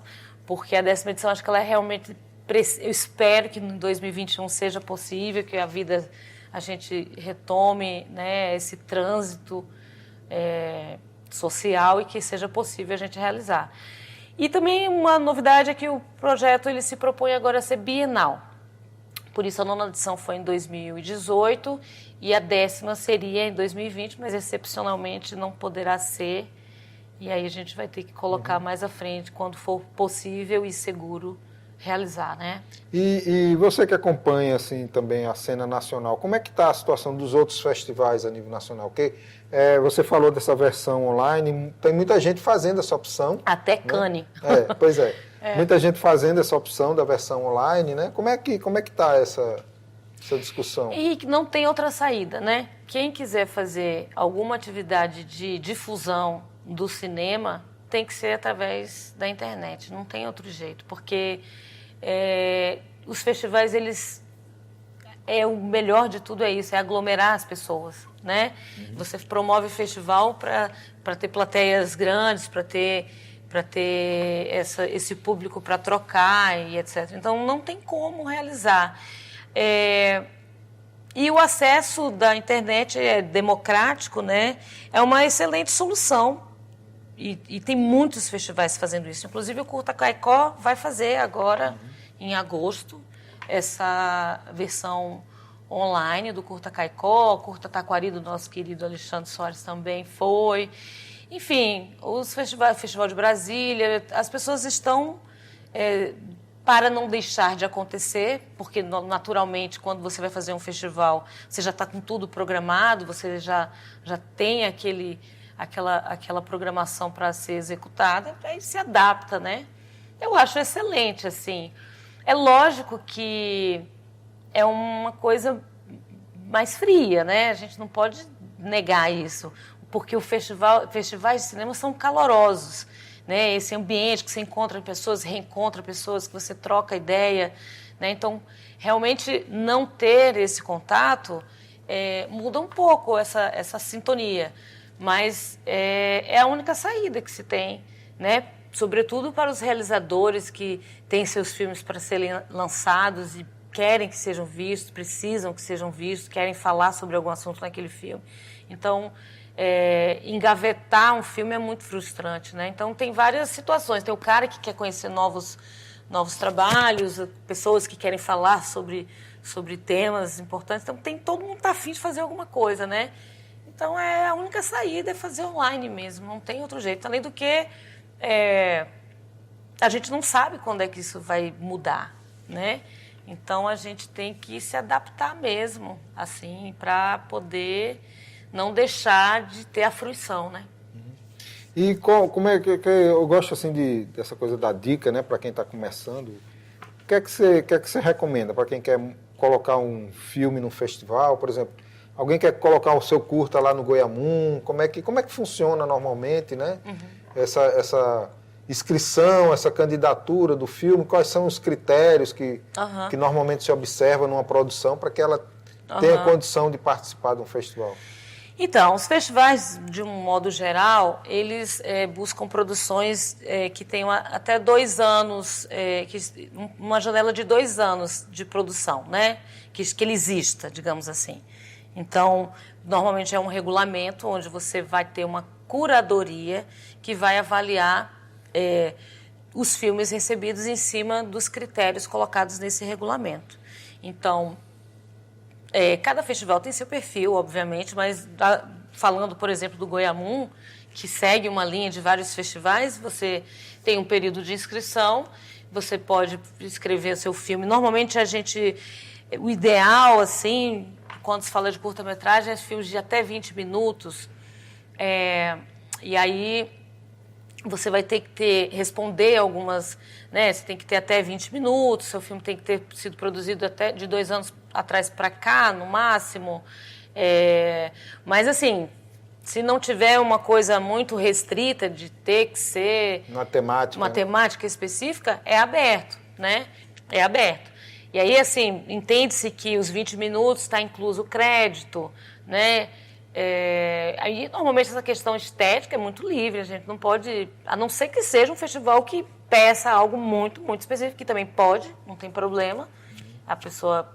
porque a 10ª edição, acho que ela é realmente... Eu espero que em 2021 seja possível, que a gente retome, né, esse trânsito social e que seja possível a gente realizar. E também uma novidade é que o projeto ele se propõe agora a ser bienal. Por isso, a 9ª edição foi em 2018 e a 10ª seria em 2020, mas excepcionalmente não poderá ser. E aí a gente vai ter que colocar mais à frente, quando for possível e seguro realizar, né? E você que acompanha assim também a cena nacional, como é que está a situação dos outros festivais a nível nacional? Porque você falou dessa versão online, tem muita gente fazendo essa opção. Até Cannes. Né? Pois é. Muita gente fazendo essa opção da versão online, né? Como é que está essa discussão? E não tem outra saída, né? Quem quiser fazer alguma atividade de difusão do cinema tem que ser através da internet, não tem outro jeito, porque os festivais, o melhor de tudo é isso, é aglomerar as pessoas, né? Você promove o festival para ter plateias grandes, para ter esse público para trocar e etc. Então, não tem como realizar. E o acesso da internet é democrático, né? É uma excelente solução. E tem muitos festivais fazendo isso. Inclusive, o Curta Caicó vai fazer agora, em agosto, essa versão online do Curta Caicó. O Curta Taquari, do nosso querido Alexandre Soares, também foi. Enfim, os Festival de Brasília, as pessoas estão, para não deixar de acontecer, porque naturalmente, quando você vai fazer um festival, você já está com tudo programado, você já tem aquela programação para ser executada, aí se adapta, né? Eu acho excelente, assim. É lógico que é uma coisa mais fria, né? A gente não pode negar isso, porque festivais de cinema são calorosos, né? Esse ambiente que você encontra pessoas, reencontra pessoas, que você troca ideia, né? Então, realmente, não ter esse contato muda um pouco essa sintonia, mas é a única saída que se tem, né? Sobretudo para os realizadores que têm seus filmes para serem lançados e querem que sejam vistos, precisam que sejam vistos, querem falar sobre algum assunto naquele filme. Então, engavetar um filme é muito frustrante, né? Então, tem várias situações. Tem o cara que quer conhecer novos trabalhos, pessoas que querem falar sobre temas importantes. Então, todo mundo está afim de fazer alguma coisa, né? Então, a única saída é fazer online mesmo, não tem outro jeito. Além do que, a gente não sabe quando é que isso vai mudar, né? Então, a gente tem que se adaptar mesmo, assim, para poder não deixar de ter a fruição, né? E como é que eu gosto assim dessa coisa da dica, né, para quem está começando? O que é que você recomenda para quem quer colocar um filme num festival, por exemplo? Alguém quer colocar o seu curta lá no Goiamum? Como é que funciona normalmente, né? Essa inscrição, essa candidatura do filme, quais são os critérios que normalmente se observa numa produção para que ela tenha condição de participar de um festival? Então, os festivais, de um modo geral, eles buscam produções que tenham até 2 anos, uma janela de 2 anos de produção, né? Que ele exista, digamos assim. Então, normalmente é um regulamento onde você vai ter uma curadoria que vai avaliar os filmes recebidos em cima dos critérios colocados nesse regulamento. Então, cada festival tem seu perfil, obviamente, mas falando, por exemplo, do Goiamum, que segue uma linha de vários festivais, você tem um período de inscrição, você pode escrever seu filme. Normalmente, o ideal, assim, quando se fala de curta-metragem, é filmes de até 20 minutos. E aí, você vai ter que responder algumas, né? Você tem que ter até 20 minutos, seu filme tem que ter sido produzido até de 2 anos atrás para cá, no máximo. Mas, assim, se não tiver uma coisa muito restrita de ter que ser uma temática específica, é aberto, né? É aberto. E aí, assim, entende-se que os 20 minutos está incluso o crédito, né? Aí, normalmente, essa questão estética é muito livre, a gente não pode, a não ser que seja um festival que peça algo muito, muito específico, que também pode, não tem problema, a pessoa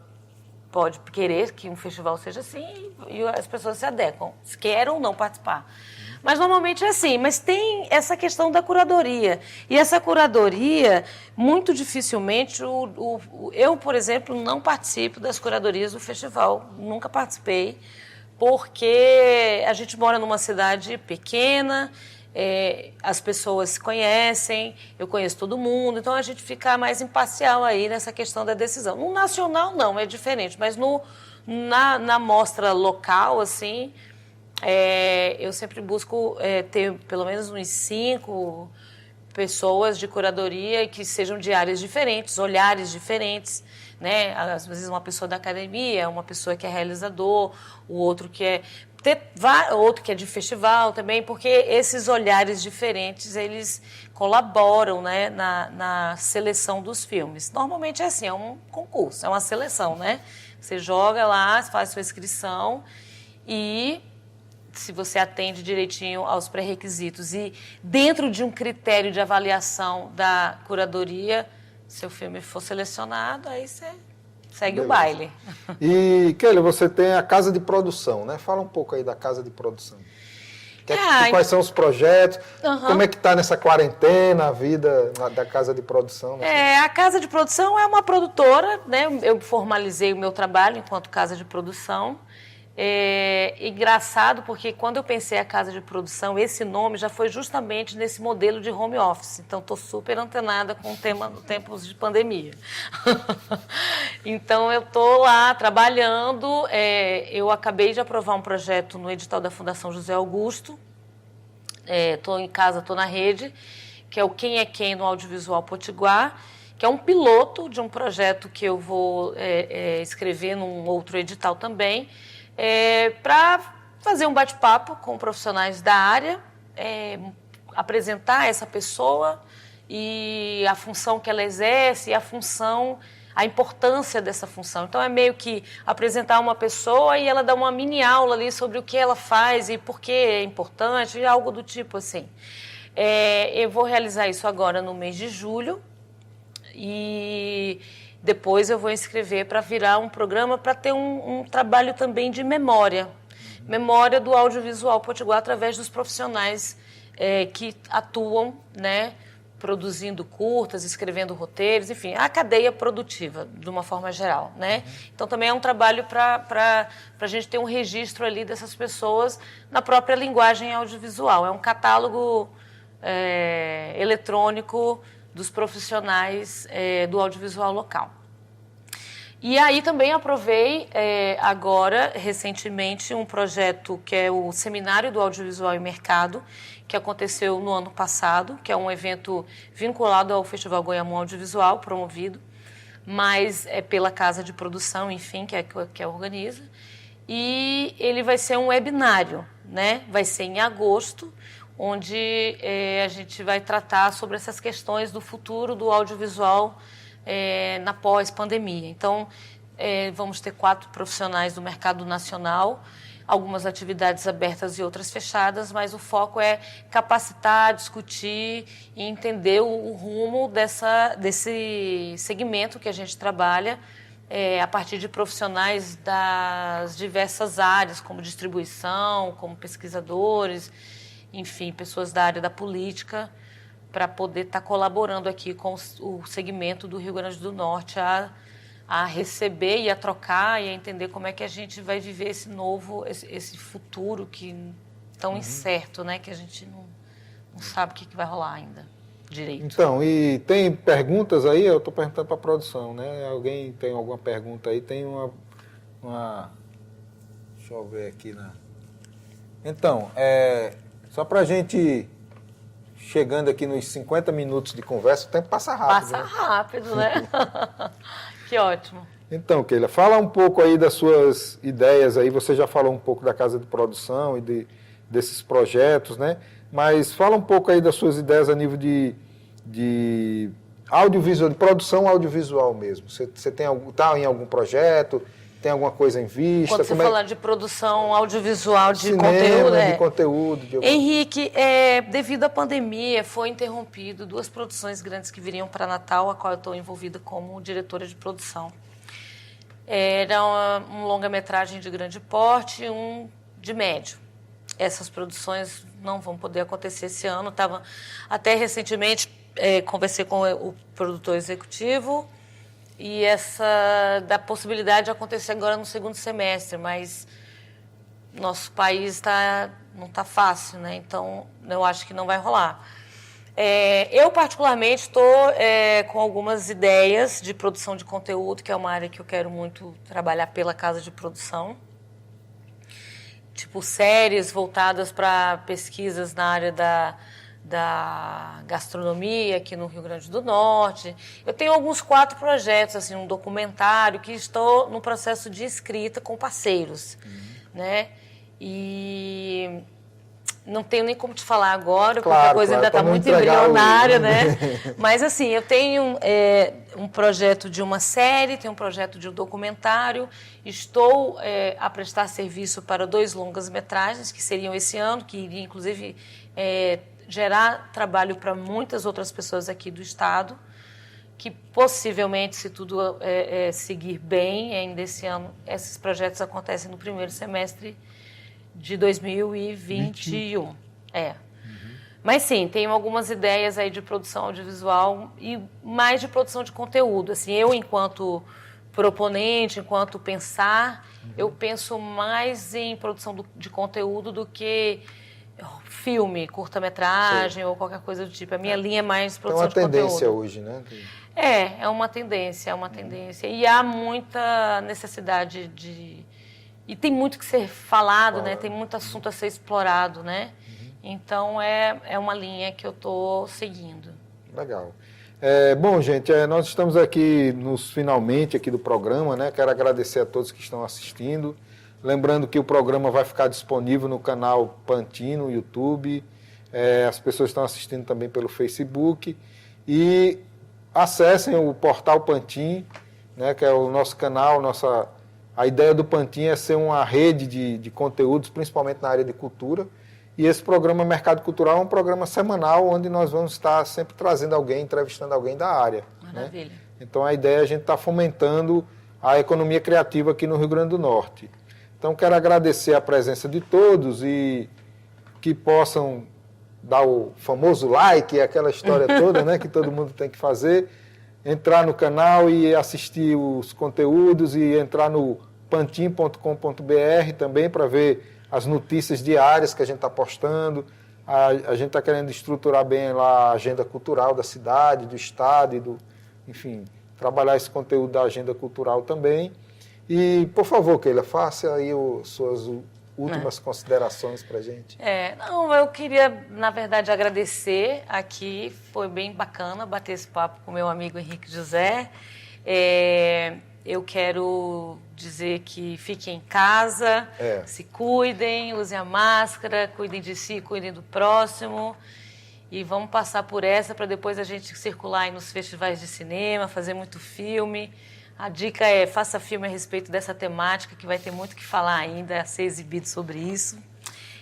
pode querer que um festival seja assim e as pessoas se adequam, se querem ou não participar. Mas normalmente é assim, mas tem essa questão da curadoria. E essa curadoria, muito dificilmente, eu, por exemplo, não participo das curadorias do festival, nunca participei, porque a gente mora numa cidade pequena, as pessoas se conhecem, eu conheço todo mundo, então a gente fica mais imparcial aí nessa questão da decisão. No nacional, não, é diferente, mas na mostra local, assim, eu sempre busco ter pelo menos uns 5 pessoas de curadoria que sejam de áreas diferentes, olhares diferentes, né? Às vezes uma pessoa da academia, uma pessoa que é realizador, o outro que é de festival também, porque esses olhares diferentes, eles colaboram, né, na seleção dos filmes. Normalmente é assim, é um concurso, é uma seleção, né? Você joga lá, faz sua inscrição e, se você atende direitinho aos pré-requisitos e dentro de um critério de avaliação da curadoria, seu filme for selecionado, aí você segue o baile. E, Kelly, você tem a casa de produção, né? Fala um pouco aí da casa de produção. Quais são os projetos? Como é que está nessa quarentena a vida da casa de produção? A casa de produção é uma produtora, né? Eu formalizei o meu trabalho enquanto casa de produção. Engraçado porque quando eu pensei a casa de produção, esse nome já foi justamente nesse modelo de home office. Então, estou super antenada com o tema no tempos de pandemia. Então, eu estou lá trabalhando. Eu acabei de aprovar um projeto no edital da Fundação José Augusto. Estou em casa, estou na rede, que é o Quem é Quem no Audiovisual Potiguar, que é um piloto de um projeto que eu vou escrever num outro edital também, para fazer um bate-papo com profissionais da área, apresentar essa pessoa e a função que ela exerce e a importância dessa função. Então, é meio que apresentar uma pessoa e ela dá uma mini aula ali sobre o que ela faz e por que é importante, algo do tipo assim. Eu vou realizar isso agora no mês de julho e depois eu vou inscrever para virar um programa para ter um trabalho também de memória do audiovisual potiguar através dos profissionais que atuam, né, produzindo curtas, escrevendo roteiros, enfim, a cadeia produtiva, de uma forma geral, né? Então, também é um trabalho para a gente ter um registro ali dessas pessoas na própria linguagem audiovisual. É um catálogo eletrônico dos profissionais do audiovisual local. E aí também aprovei agora, recentemente, um projeto que é o Seminário do Audiovisual e Mercado, que aconteceu no ano passado, que é um evento vinculado ao Festival Goiamum Audiovisual, promovido, mas é pela Casa de Produção, enfim, que organiza. E ele vai ser um webinário, né? Vai ser em agosto, onde a gente vai tratar sobre essas questões do futuro do audiovisual na pós-pandemia. Então, vamos ter 4 profissionais do mercado nacional, algumas atividades abertas e outras fechadas, mas o foco é capacitar, discutir e entender o rumo desse segmento que a gente trabalha, a partir de profissionais das diversas áreas, como distribuição, como pesquisadores, enfim, pessoas da área da política, para poder estar colaborando aqui com o segmento do Rio Grande do Norte a receber e a trocar e a entender como é que a gente vai viver esse futuro que tão incerto, né? Que a gente não sabe o que vai rolar ainda direito. Então, e tem perguntas aí? Eu estou perguntando para a produção, né? Alguém tem alguma pergunta aí? Tem uma... Deixa eu ver aqui, né? Então, só para a gente... Chegando aqui nos 50 minutos de conversa, o tempo passa rápido. Passa rápido, né? Que ótimo. Então, Keila, fala um pouco aí das suas ideias aí. Você já falou um pouco da casa de produção e desses projetos, né? Mas fala um pouco aí das suas ideias a nível de audiovisual, de produção audiovisual mesmo. Você está em algum projeto? Tem alguma coisa em vista? Quando você fala de produção audiovisual, de cinema, conteúdo... de conteúdo... Henrique, devido à pandemia, foi interrompido 2 produções grandes que viriam para Natal, a qual eu estou envolvida como diretora de produção. Era um longa-metragem de grande porte e um de médio. Essas produções não vão poder acontecer esse ano. Até recentemente, conversei com o produtor executivo, e da possibilidade de acontecer agora no segundo semestre, mas nosso país não está fácil, né? Então, eu acho que não vai rolar. Eu, particularmente, estou com algumas ideias de produção de conteúdo, que é uma área que eu quero muito trabalhar pela casa de produção. Tipo, séries voltadas para pesquisas na área da gastronomia aqui no Rio Grande do Norte. Eu tenho alguns 4 projetos, assim, um documentário que estou no processo de escrita com parceiros, né? E não tenho nem como te falar agora, porque a coisa ainda está muito embrionária, né? Mas, assim, eu tenho um projeto de uma série, tenho um projeto de um documentário, estou a prestar serviço para 2 longas-metragens, que seriam esse ano, que iria, inclusive... gerar trabalho para muitas outras pessoas aqui do Estado, que possivelmente, se tudo seguir bem, ainda esse ano, esses projetos acontecem no primeiro semestre de 2021. Mas sim, tenho algumas ideias aí de produção audiovisual e mais de produção de conteúdo. Assim, eu, enquanto proponente, enquanto pensar, eu penso mais em produção de conteúdo do que... filme, curta-metragem ou qualquer coisa do tipo. A minha linha é mais produção de conteúdo. É uma tendência hoje, né? É uma tendência. E há muita necessidade E tem muito que ser falado, né? Tem muito assunto a ser explorado, né? Então, é uma linha que eu estou seguindo. Legal. Bom, gente, nós estamos aqui nos finalmente aqui do programa, né? Quero agradecer a todos que estão assistindo. Lembrando que o programa vai ficar disponível no canal Pantin, no YouTube. As pessoas estão assistindo também pelo Facebook. E acessem o portal Pantin, né, que é o nosso canal. A ideia do Pantin é ser uma rede de conteúdos, principalmente na área de cultura. E esse programa Mercado Cultural é um programa semanal, onde nós vamos estar sempre trazendo alguém, entrevistando alguém da área. Maravilha. Né? Então a ideia é a gente estar fomentando a economia criativa aqui no Rio Grande do Norte. Então, quero agradecer a presença de todos e que possam dar o famoso like, aquela história toda, né, que todo mundo tem que fazer, entrar no canal e assistir os conteúdos e entrar no pantin.com.br também para ver as notícias diárias que a gente está postando. A gente está querendo estruturar bem lá a agenda cultural da cidade, do estado, enfim, trabalhar esse conteúdo da agenda cultural também. E, por favor, Keila, faça aí suas últimas considerações para a gente. Não, eu queria, na verdade, agradecer aqui. Foi bem bacana bater esse papo com meu amigo Henrique José. Eu quero dizer que fiquem em casa, se cuidem, usem a máscara, cuidem de si, cuidem do próximo. E vamos passar por essa para depois a gente circular aí nos festivais de cinema, fazer muito filme. A dica é, faça filme a respeito dessa temática, que vai ter muito o que falar ainda, a ser exibido sobre isso.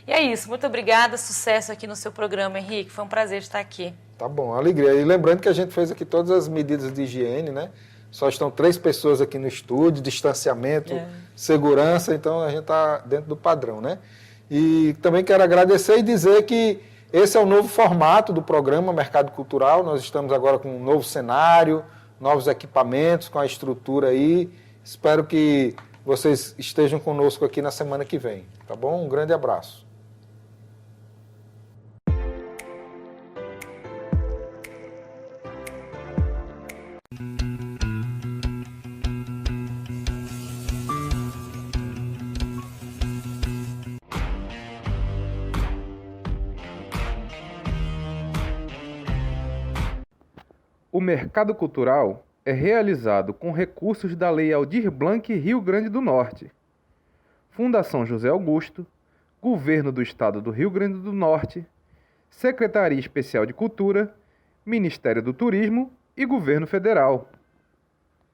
E é isso, muito obrigada, sucesso aqui no seu programa, Henrique, foi um prazer estar aqui. Tá bom, alegria. E lembrando que a gente fez aqui todas as medidas de higiene, né? Só estão 3 pessoas aqui no estúdio, distanciamento, segurança, então a gente está dentro do padrão, né? E também quero agradecer e dizer que esse é o novo formato do programa Mercado Cultural. Nós estamos agora com um novo cenário, novos equipamentos, com a estrutura aí. Espero que vocês estejam conosco aqui na semana que vem, tá bom? Um grande abraço. O Mercado Cultural é realizado com recursos da Lei Aldir Blanc Rio Grande do Norte, Fundação José Augusto, Governo do Estado do Rio Grande do Norte, Secretaria Especial de Cultura, Ministério do Turismo e Governo Federal.